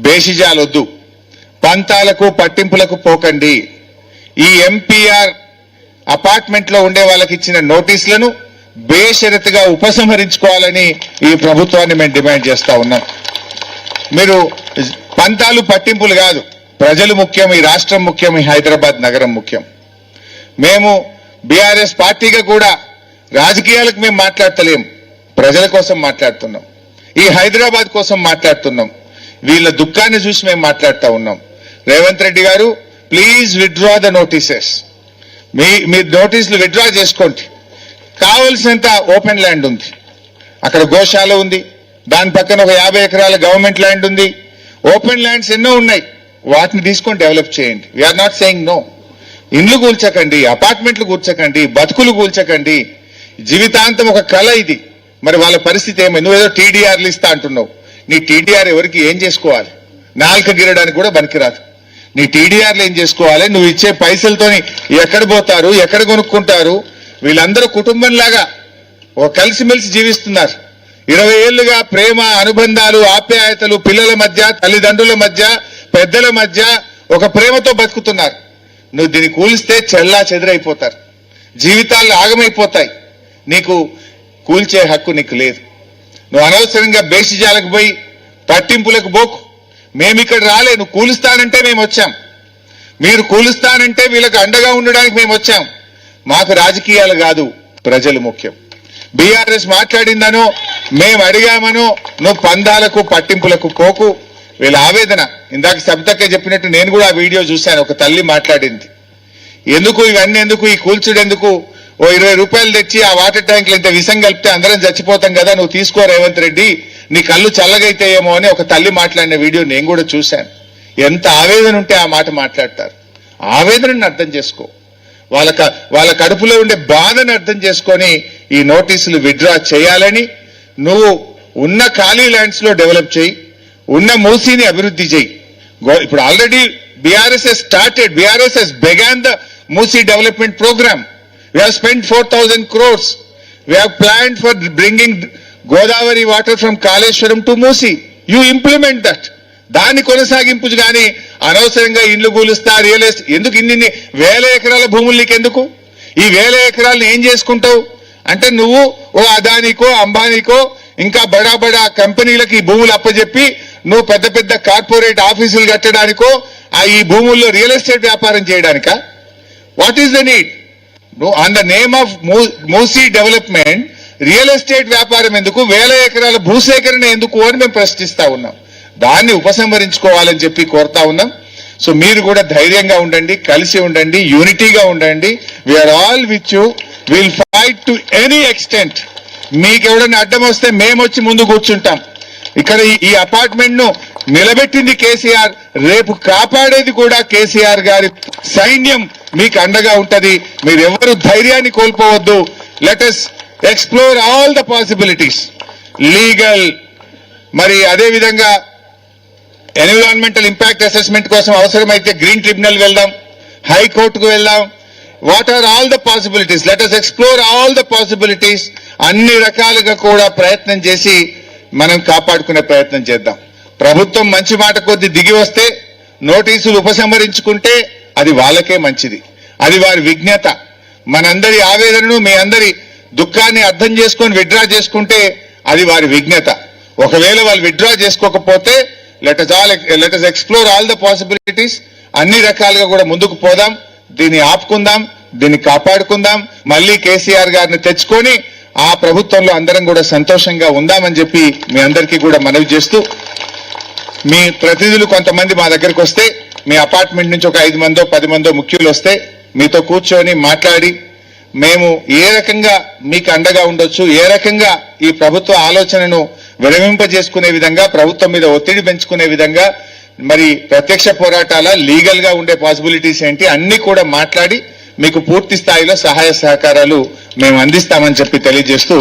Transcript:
బేషిజాలొద్దు, పంతాలకు పట్టింపులకు పోకండి. ఈ MPR apartment లో ఉండే వాళ్ళకి ఇచ్చిన నోటీసులను బేషరతుగా ఉపసంహరించుకోవాలని ఈ ప్రభుత్వాన్ని మేము డిమాండ్ చేస్తా ఉన్నాం. మీరు పంతాలు పట్టింపులు కాదు, ప్రజలు ముఖ్యం, ఈ రాష్ట్రం ముఖ్యం, ఈ హైదరాబాద్ నగరం ముఖ్యం. మేము బీఆర్ఎస్ పార్టీగా కూడా రాజకీయాలకు మేము మాట్లాడతలేం, ప్రజల కోసం మాట్లాడుతున్నాం, ఈ హైదరాబాద్ కోసం మాట్లాడుతున్నాం. వీళ్ళ దుఃఖాన్ని చూసి మేము మాట్లాడుతూ ఉన్నాం. రేవంత్ రెడ్డి గారు, ప్లీజ్ విత్డ్రా ద నోటీసెస్. మీ నోటీసులు విత్డ్రా చేసుకోండి. కావలసినంత ఓపెన్ ల్యాండ్ ఉంది, అక్కడ గోశాల ఉంది, దాని పక్కన ఒక 50 ఎకరాల గవర్నమెంట్ ల్యాండ్ ఉంది, ఓపెన్ ల్యాండ్స్ ఎన్నో ఉన్నాయి, వాటిని తీసుకొని డెవలప్ చేయండి. We're not saying no. ఇండ్లు కూల్చకండి, అపార్ట్మెంట్లు కూల్చకండి, బతుకులు కూల్చకండి. జీవితాంతం ఒక కళ ఇది. మరి వాళ్ళ పరిస్థితి ఏమై? నువ్వేదో టీడీఆర్లు ఇస్తా అంటున్నావు. నీ టీడీఆర్ ఎవరికి ఏం చేసుకోవాలి? నాలుక గిరడానికి కూడా పనికిరాదు. నీ టీడీఆర్లు ఏం చేసుకోవాలి? నువ్వు ఇచ్చే పైసలతోని ఎక్కడ పోతారు, ఎక్కడ కొనుక్కుంటారు? వీళ్ళందరూ కుటుంబంలాగా ఒక కలిసిమెలిసి జీవిస్తున్నారు. 20 ఏళ్లుగా ప్రేమ, అనుబంధాలు, ఆప్యాయతలు పిల్లల మధ్య, తల్లిదండ్రుల మధ్య, పెద్దల మధ్య ఒక ప్రేమతో బతుకుతున్నారు. నువ్వు దీన్ని కూలిస్తే చెల్లా చెదురైపోతారు, జీవితాలు ఆగమైపోతాయి. నీకు కూల్చే హక్కు నీకు లేదు. నువ్వు అనవసరంగా బేషిజాలకు పోయి పట్టింపులకు పోకు. మేమిక్కడ రాలే, నువ్వు కూలుస్తానంటే మేము వచ్చాం, మీరు కూలుస్తానంటే వీళ్ళకి అండగా ఉండడానికి మేము వచ్చాం. మాకు రాజకీయాలు కాదు, ప్రజలు ముఖ్యం. బీఆర్ఎస్ మాట్లాడిందనో మేము అడిగామనో నువ్వు పందాలకు పట్టింపులకు పోకు. వీళ్ళ ఆవేదన ఇందాక సబితక్క చెప్పినట్టు నేను కూడా ఆ వీడియో చూశాను. ఒక తల్లి మాట్లాడింది, ఎందుకు ఇవన్నీ, ఎందుకు ఈ కూల్చుడెందుకు? ఓ 20 రూపాయలు తెచ్చి ఆ వాటర్ ట్యాంకులు ఇంత విషం కలిపితే అందరం చచ్చిపోతాం కదా, నువ్వు తీసుకో రేవంత్ రెడ్డి, నీ కళ్ళు చల్లగైతాయేమో అని ఒక తల్లి మాట్లాడిన వీడియో నేను కూడా చూశాను. ఎంత ఆవేదన ఉంటే ఆ మాట మాట్లాడతారు. ఆవేదనని అర్థం చేసుకో, వాళ్ళ కడుపులో ఉండే బాధను అర్థం చేసుకొని ఈ నోటీసులు విత్డ్రా చేయాలని, నువ్వు ఉన్న ఖాళీ ల్యాండ్స్ లో డెవలప్ చేయి, ఉన్న మూసీని అభివృద్ధి చేయి. ఇప్పుడు already BRS has started, BRS has began the Musi development program. We have spent 4,000 crores. We have planned for bringing Godavari water from Kaleshwaram to Musi. You implement that. దాన్ని కొనసాగింపు కానీ అనవసరంగా ఇండ్లు కూలుస్తా, రియల్ ఎస్టేట్ ఎందుకు? ఇన్ని 1000 ఎకరాల భూములు నీకెందుకు? ఈ 1000 ఎకరాలను ఏం చేసుకుంటావు అంటే, నువ్వు ఓ అదానికో, అంబానీకో, ఇంకా బడా బడా కంపెనీలకు ఈ భూములు అప్పచెప్పి నువ్వు పెద్ద పెద్ద కార్పొరేట్ ఆఫీసులు కట్టడానికో, ఈ భూముల్లో రియల్ ఎస్టేట్ వ్యాపారం చేయడానికా? What is the need? On the name of Musi development real estate వ్యాపారం ఎందుకు? 1000 ఎకరాల భూసేకరణ ఎందుకు అని మేము ప్రశ్నిస్తా ఉన్నాం. దాన్ని ఉపసంహరించుకోవాలని చెప్పి కోరుతా ఉన్నాం. సో మీరు కూడా ధైర్యంగా ఉండండి, కలిసి ఉండండి, యూనిటీగా ఉండండి. We're all with you, will fight to any extent. మీకు ఎవడన్నా అడ్డం వస్తే మేము వచ్చి ముందు కూర్చుంటాం. ఇక్కడ ఈ అపార్ట్మెంట్ ను నిలబెట్టింది కేసీఆర్, రేపు కాపాడేది కూడా కేసీఆర్ గారి సైన్యం మీకు అండగా ఉంటది. మీరు ఎవరు ధైర్యాన్ని కోల్పోవద్దు. Let us explore all the possibilities. Legal, మరి అదే విధంగా ఎన్విరాన్మెంటల్ ఇంపాక్ట్ అసెస్మెంట్ కోసం అవసరమైతే గ్రీన్ ట్రిబ్యునల్ వెళ్దాం, హైకోర్టుకు వెళ్దాం. What are all the possibilities? Let us explore all the possibilities. అన్ని రకాలుగా కూడా ప్రయత్నం చేసి మనం కాపాడుకునే ప్రయత్నం చేద్దాం. ప్రభుత్వం మంచి మాట కొద్ది దిగి వస్తే, నోటీసులు ఉపసంహరించుకుంటే అది వాళ్ళకే మంచిది, అది వారి విజ్ఞత. మనందరి ఆవేదనను, మీ అందరి దుఃఖాన్ని అర్థం చేసుకొని విత్డ్రా చేసుకుంటే అది వారి విజ్ఞత. ఒకవేళ వాళ్ళు విత్డ్రా చేసుకోకపోతే let us explore all the possibilities. అన్ని రకాలుగా కూడా ముందుకు పోదాం, దీన్ని ఆపుకుందాం, దీన్ని కాపాడుకుందాం. మళ్ళీ కేసీఆర్ గారిని తెచ్చుకొని ఆ ప్రభుత్వంలో అందరం కూడా సంతోషంగా ఉందామని చెప్పి మీ అందరికీ కూడా మనవి చేస్తూ, మీ ప్రతినిధులు కొంతమంది మా దగ్గరకు వస్తే, మీ అపార్ట్మెంట్ నుంచి ఒక 5 మందో 10 మందో ముఖ్యులు వస్తే మీతో కూర్చొని మాట్లాడి, మేము ఏ రకంగా మీకు అండగా ఉండొచ్చు, ఏ రకంగా ఈ ప్రభుత్వ ఆలోచనను విరమింపజేసుకునే విధంగా, ప్రభుత్వం మీద ఒత్తిడి పెంచుకునే విధంగా, మరి ప్రత్యక్ష పోరాటాల లీగల్ గా ఉండే పాసిబిలిటీస్ ఏంటి అన్ని కూడా మాట్లాడి మీకు పూర్తి స్థాయిలో సహాయ సహకారాలు మేము అందిస్తామని చెప్పి తెలియజేస్తూ